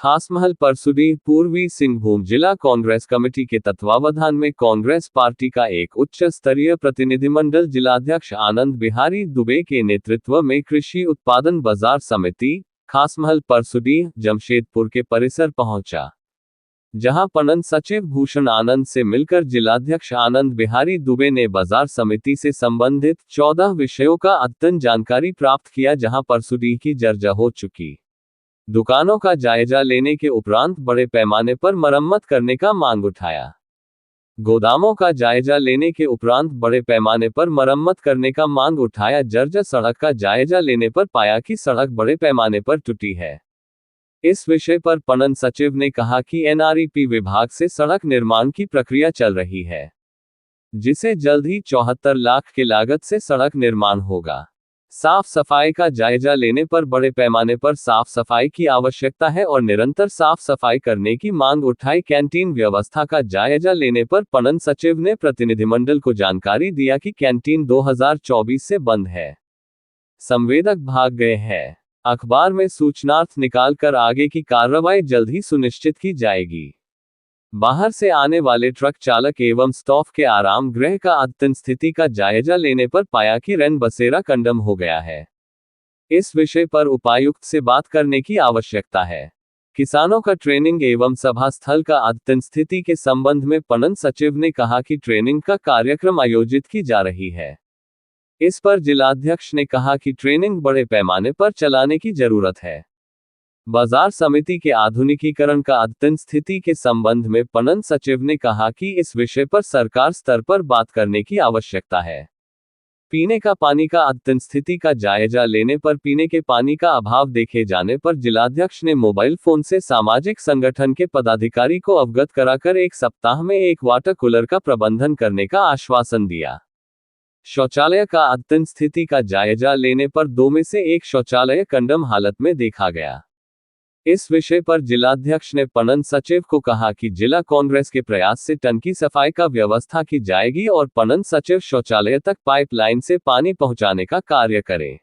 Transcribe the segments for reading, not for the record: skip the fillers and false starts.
खासमहल परसुडीह पूर्वी सिंहभूम जिला कांग्रेस कमेटी के तत्वावधान में कांग्रेस पार्टी का एक उच्च स्तरीय प्रतिनिधिमंडल जिलाध्यक्ष आनंद बिहारी दुबे के नेतृत्व में कृषि उत्पादन बाजार समिति खासमहल परसुडीह जमशेदपुर के परिसर पहुंचा, जहां पणन सचिव भूषण आनंद से मिलकर जिलाध्यक्ष आनंद बिहारी दुबे ने बाजार समिति से संबंधित 14 विषयों का अद्यतन जानकारी प्राप्त किया, जहां परसुडीह की जर्जर हो चुकी दुकानों का जायजा लेने के उपरांत बड़े पैमाने पर मरम्मत करने का मांग उठाया। गोदामों का जायजा लेने के उपरांत बड़े पैमाने पर मरम्मत करने का मांग उठाया। जर्जर सड़क का जायजा लेने पर पाया कि सड़क बड़े पैमाने पर टूटी है। इस विषय पर पणन सचिव ने कहा कि एनआरईपी विभाग से सड़क निर्माण की प्रक्रिया चल रही है, जिसे जल्द ही 74 लाख की लागत से सड़क निर्माण होगा। साफ सफाई का जायजा लेने पर बड़े पैमाने पर साफ सफाई की आवश्यकता है और निरंतर साफ सफाई करने की मांग उठाई। कैंटीन व्यवस्था का जायजा लेने पर पणन सचिव ने प्रतिनिधिमंडल को जानकारी दिया कि कैंटीन 2024 से बंद है, संवेदक भाग गए हैं। अखबार में सूचनार्थ निकालकर आगे की कार्रवाई जल्द ही सुनिश्चित की जाएगी। बाहर से आने वाले ट्रक चालक एवं स्टॉफ के आराम गृह का अद्यतन स्थिति का जायजा लेने पर पाया कि रैन बसेरा कंडम हो गया है। इस विषय पर उपायुक्त से बात करने की आवश्यकता है। किसानों का ट्रेनिंग एवं सभा स्थल का अद्यतन स्थिति के संबंध में पणन सचिव ने कहा कि ट्रेनिंग का कार्यक्रम आयोजित की जा रही है। इस पर जिलाध्यक्ष ने कहा कि ट्रेनिंग बड़े पैमाने पर चलाने की जरूरत है। बाजार समिति के आधुनिकीकरण का अद्यतन स्थिति के संबंध में पणन सचिव ने कहा कि इस विषय पर सरकार स्तर पर बात करने की आवश्यकता है। पीने का पानी का अद्यतन स्थिति का जायजा लेने पर पीने के पानी का अभाव देखे जाने पर जिलाध्यक्ष ने मोबाइल फोन से सामाजिक संगठन के पदाधिकारी को अवगत कराकर 1 सप्ताह में 1 वाटर कूलर का प्रबंधन करने का आश्वासन दिया। शौचालय का अद्यतन स्थिति का जायजा लेने पर 2 में से 1 शौचालय कंडम हालत में देखा गया। इस विषय पर जिलाध्यक्ष ने पणन सचिव को कहा कि जिला कांग्रेस के प्रयास से टंकी सफाई का व्यवस्था की जाएगी और पणन सचिव शौचालय तक पाइपलाइन से पानी पहुंचाने का कार्य करें।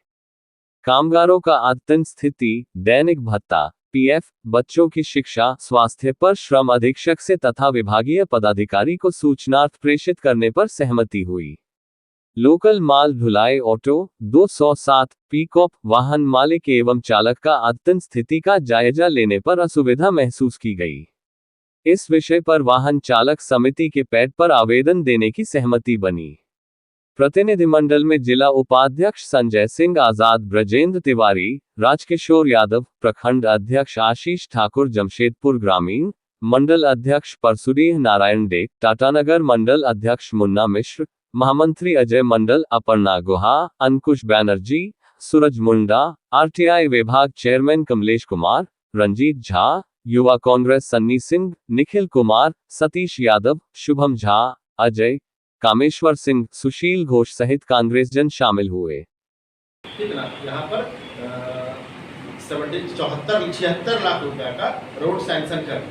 कामगारों का अद्यतन स्थिति, दैनिक भत्ता, पीएफ, बच्चों की शिक्षा, स्वास्थ्य पर श्रम अधीक्षक से तथा विभागीय पदाधिकारी को सूचनार्थ प्रेषित करने पर सहमति हुई। लोकल माल ढुलाई ऑटो 207 पिकअप वाहन मालिक एवं चालक का अद्यतन स्थिति का जायजा लेने पर असुविधा महसूस की गई। इस विषय पर वाहन चालक समिति के पैड पर आवेदन देने की सहमति बनी। प्रतिनिधिमंडल में जिला उपाध्यक्ष संजय सिंह आजाद, ब्रजेंद्र तिवारी, राजकिशोर यादव, प्रखंड अध्यक्ष आशीष ठाकुर जमशेदपुर ग्रामीण, मंडल अध्यक्ष परसुडीह नारायण डे, टाटानगर मंडल अध्यक्ष मुन्ना मिश्र, महामंत्री अजय मंडल, अपर्णा गुहा, अंकुश बैनर्जी, सूरज मुंडा, आरटीआई विभाग चेयरमैन कमलेश कुमार, रंजीत झा, युवा कांग्रेस सन्नी सिंह, निखिल कुमार, सतीश यादव, शुभम झा, अजय, कामेश्वर सिंह, सुशील घोष सहित कांग्रेस जन शामिल हुए। यहाँ पर 76 लाख रुपए का रोड सैंक्शन कर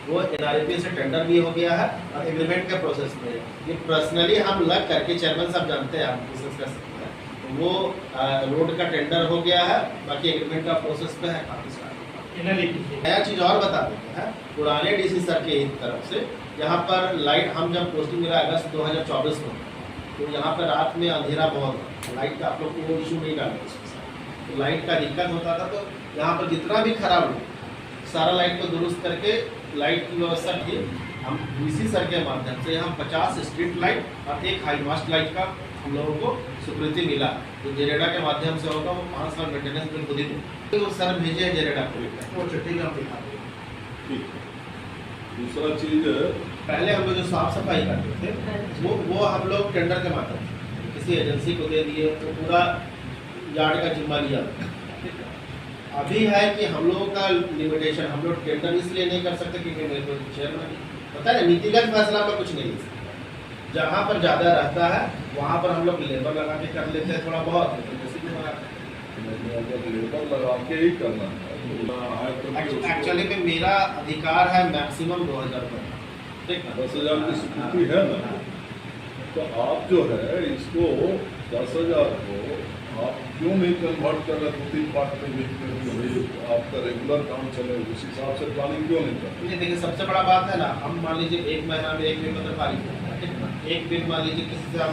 वो एनआरईपी से टेंडर भी हो गया है और एग्रीमेंट के प्रोसेस में ये पर्सनली हम लग करके चेयरमैन साहब जानते हैं, हम डिस्कस कर सकते हैं। तो वो रोड का टेंडर हो गया है, बाकी एग्रीमेंट का प्रोसेस पे है। नया चीज़ और बता देते हैं, पुराने डीसी सर के तरफ से यहाँ पर लाइट, हम जब पोस्टिंग मिला अगस्त 2024 में, तो यहाँ पर रात में अंधेरा बहुत है, लाइट का आप लोग को इशू नहीं डालते इसके साथ, तो लाइट का दिक्कत होता था। तो यहाँ पर जितना भी खराब हो सारा लाइट को दुरुस्त करके लाइट की व्यवस्था की। हम डीसी सर के माध्यम से हम 50 स्ट्रीट लाइट और 1 हाई मास्ट लाइट का हम लोगों को स्वीकृति मिला, तो जेरेडा के माध्यम से होगा। वो 5 साल मेंटेनेंस बिल खुद ही तो सर भेजे जेरेडा को, ठीक है, हम दिखा देंगे। दूसरा चीज़, पहले हम लोग जो साफ सफाई करते थे वो हम लोग टेंडर के माध्यम से किसी एजेंसी को दे दिए, तो पूरा यार्ड का जिम्मा लिया। अभी है कि हम लोगों का लिमिटेशन, हम लोग टेंडर इसलिए नहीं कर सकते क्योंकि मेरे को चेयरमैन पता है नीतिगत फैसला पर कुछ नहीं ले सकते। जहाँ पर ज़्यादा रहता है वहाँ पर हम लोग लेबर लगा के कर लेते हैं थोड़ा बहुत, लेबर लगा के ही करना है। एक्चुअली में मेरा अधिकार है मैक्सिमम 2000 रुपये, ठीक है, 10,000 की स्वीकृति है ना, तो आप जो है इसको 10,000 को आप क्यों नहीं कन्वर्ट कर रहे 2-3 पार्ट में बेच करके भाई आपका रेगुलर काम चले, उस हिसाब से प्लानिंग क्यों नहीं कर? ये देखिए सबसे बड़ा बात है ना, हम मान लीजिए 1 महीना में 1 बिल मतलब पारित करते हैं, ठीक है ना। एक बिल मान लीजिए किसी से हम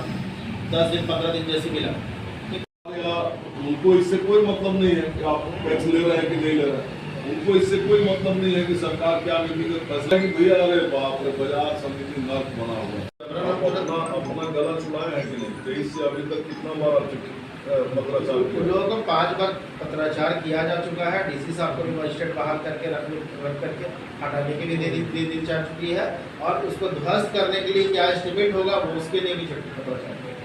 10 दिन 15 दिन जैसे मिला, या उनको इससे कोई मतलब नहीं है कि आप टैक्स ले रहे हैं कि नहीं ले रहे हैं, उनको इससे कोई मतलब नहीं है कि सरकार क्या नीतिगत फैसला कि भैया अरे बाप रे बाजार समिति नर्क बना हुआ है। अपना गला छुड़ाए हैं कि नहीं? 23 से अभी तक कितना बार पत्राचार उन किया? लोगों को 5 बार पत्राचार किया जा चुका है। डीसी साहब को भी मजिस्ट्रेट बहाल करके रख करके हटाने के लिए दे दी जा चुकी है, और उसको ध्वस्त करने के लिए क्या एस्टिमेट होगा वो उसके लिए भी पत्राचार किया।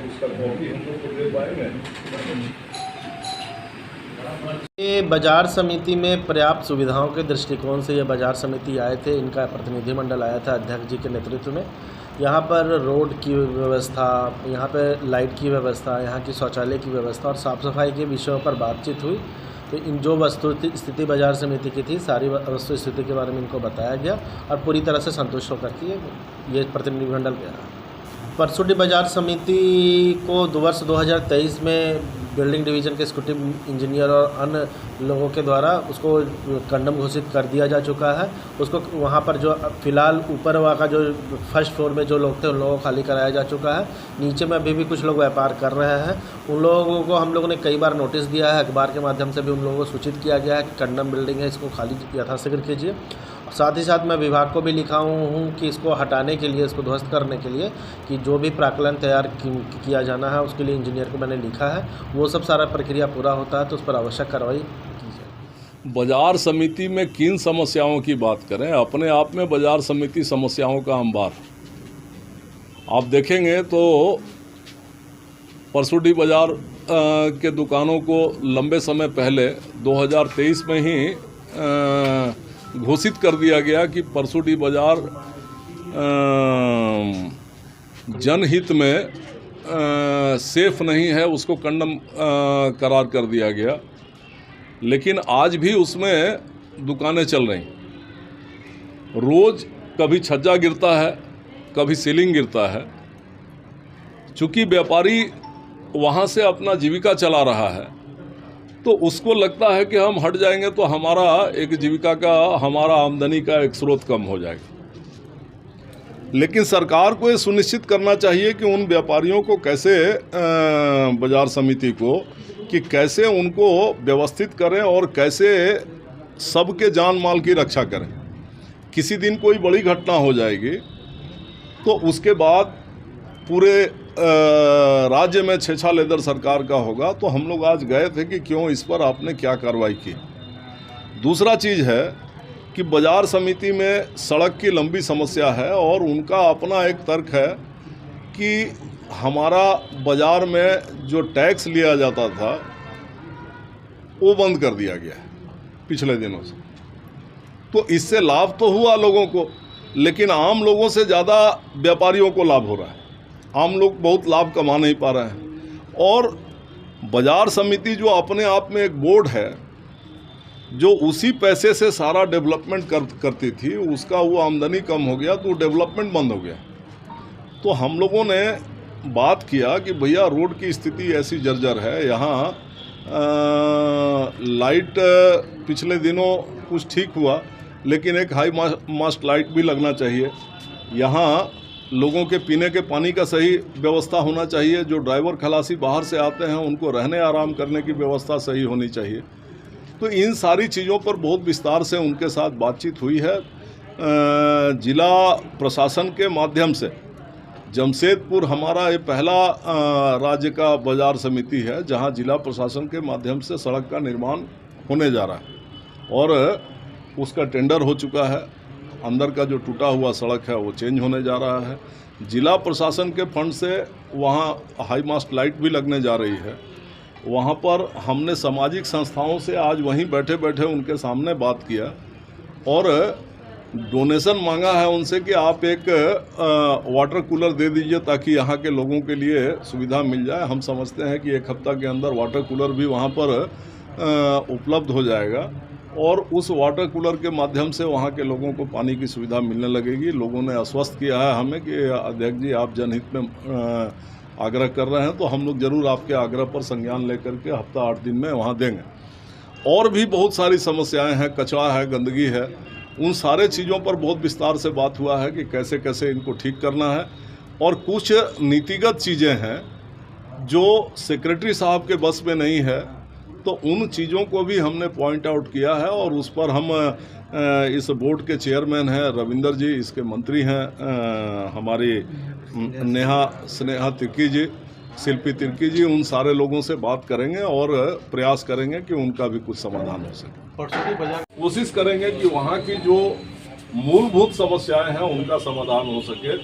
उसका कॉपी हम लोग को दे पाएंगे? ये बाजार समिति में पर्याप्त सुविधाओं के दृष्टिकोण से ये बाजार समिति आए थे, इनका प्रतिनिधिमंडल आया था अध्यक्ष जी के नेतृत्व में। यहाँ पर रोड की व्यवस्था, यहाँ पे लाइट की व्यवस्था, यहाँ की शौचालय की व्यवस्था और साफ़ सफाई के विषयों पर बातचीत हुई। तो इन जो वस्तु स्थिति बाजार समिति की थी, सारी वस्तु स्थिति के बारे में इनको बताया गया और पूरी तरह से संतुष्ट होकर के ये प्रतिनिधिमंडल गया। परसुडी बाजार समिति को वर्ष 2023 में बिल्डिंग डिवीज़न के एग्जीक्यूटिव इंजीनियर और अन्य लोगों के द्वारा उसको कंडम घोषित कर दिया जा चुका है। उसको वहाँ पर जो फ़िलहाल ऊपर वहाँ का जो फर्स्ट फ्लोर में जो लोग थे उन लोगों को खाली कराया जा चुका है। नीचे में अभी भी कुछ लोग व्यापार कर रहे हैं। उन लोगों को हम लोगों ने कई बार नोटिस दिया है, अखबार के माध्यम से भी उन लोगों को सूचित किया गया है कि कंडम बिल्डिंग है, इसको खाली यथाशीघ्र कीजिए। साथ ही साथ मैं विभाग को भी लिखा हूँ कि इसको हटाने के लिए, इसको ध्वस्त करने के लिए कि जो भी प्राक्कलन तैयार किया जाना है उसके लिए इंजीनियर को मैंने लिखा है। वो सब सारा प्रक्रिया पूरा होता है तो उस पर आवश्यक कार्रवाई की जाए। बाजार समिति में किन समस्याओं की बात करें? अपने आप में बाजार समिति समस्याओं का अंबार। आप देखेंगे तो परसुडी बाजार के दुकानों को लंबे समय पहले 2023 में ही घोषित कर दिया गया कि परसुडी बाजार जनहित में सेफ नहीं है, उसको कंडम करार कर दिया गया। लेकिन आज भी उसमें दुकानें चल रही। रोज़ कभी छज्जा गिरता है, कभी सीलिंग गिरता है। चूँकि व्यापारी वहाँ से अपना जीविका चला रहा है तो उसको लगता है कि हम हट जाएंगे तो हमारा एक जीविका का, हमारा आमदनी का एक स्रोत कम हो जाएगा। लेकिन सरकार को ये सुनिश्चित करना चाहिए कि उन व्यापारियों को कैसे, बाजार समिति को, कि कैसे उनको व्यवस्थित करें और कैसे सबके जान माल की रक्षा करें। किसी दिन कोई बड़ी घटना हो जाएगी तो उसके बाद पूरे राज्य में छेछा लेदर सरकार का होगा। तो हम लोग आज गए थे कि क्यों, इस पर आपने क्या कार्रवाई की। दूसरा चीज़ है कि बाजार समिति में सड़क की लंबी समस्या है और उनका अपना एक तर्क है कि हमारा बाजार में जो टैक्स लिया जाता था वो बंद कर दिया गया है पिछले दिनों से। तो इससे लाभ तो हुआ लोगों को, लेकिन आम लोगों से ज़्यादा व्यापारियों को लाभ हो रहा है। आम लोग बहुत लाभ कमा नहीं पा रहे हैं। और बाजार समिति जो अपने आप में एक बोर्ड है, जो उसी पैसे से सारा डेवलपमेंट करती थी, उसका वो आमदनी कम हो गया तो डेवलपमेंट बंद हो गया। तो हम लोगों ने बात किया कि भैया रोड की स्थिति ऐसी जर्जर है, यहाँ लाइट पिछले दिनों कुछ ठीक हुआ, लेकिन एक हाई मास्ट लाइट भी लगना चाहिए। यहाँ लोगों के पीने के पानी का सही व्यवस्था होना चाहिए। जो ड्राइवर खलासी बाहर से आते हैं उनको रहने आराम करने की व्यवस्था सही होनी चाहिए। तो इन सारी चीज़ों पर बहुत विस्तार से उनके साथ बातचीत हुई है। जिला प्रशासन के माध्यम से जमशेदपुर हमारा ये पहला राज्य का बाजार समिति है जहां जिला प्रशासन के माध्यम से सड़क का निर्माण होने जा रहा है और उसका टेंडर हो चुका है। अंदर का जो टूटा हुआ सड़क है वो चेंज होने जा रहा है। जिला प्रशासन के फंड से वहाँ हाई मास्ट लाइट भी लगने जा रही है। वहाँ पर हमने सामाजिक संस्थाओं से आज वहीं बैठे बैठे उनके सामने बात किया और डोनेशन मांगा है उनसे कि आप एक वाटर कूलर दे दीजिए ताकि यहाँ के लोगों के लिए सुविधा मिल जाए। हम समझते हैं कि एक हफ्ता के अंदर वाटर कूलर भी वहाँ पर उपलब्ध हो जाएगा और उस वाटर कूलर के माध्यम से वहाँ के लोगों को पानी की सुविधा मिलने लगेगी। लोगों ने आश्वस्त किया है हमें कि अध्यक्ष जी आप जनहित में आग्रह कर रहे हैं, तो हम लोग जरूर आपके आग्रह पर संज्ञान लेकर के हफ्ता 8 दिन में वहाँ देंगे। और भी बहुत सारी समस्याएं हैं, कचरा है, गंदगी है, उन सारे चीज़ों पर बहुत विस्तार से बात हुआ है कि कैसे कैसे इनको ठीक करना है। और कुछ नीतिगत चीज़ें हैं जो सेक्रेटरी साहब के बस में नहीं है, तो उन चीज़ों को भी हमने पॉइंट आउट किया है और उस पर हम इस बोर्ड के चेयरमैन हैं रविंदर जी, इसके मंत्री हैं हमारी स्नेहा तिर्की जी, शिल्पी तिर्की जी, उन सारे लोगों से बात करेंगे और प्रयास करेंगे कि उनका भी कुछ समाधान हो सके। कोशिश करेंगे कि वहाँ की जो मूलभूत समस्याएं हैं उनका समाधान हो सके।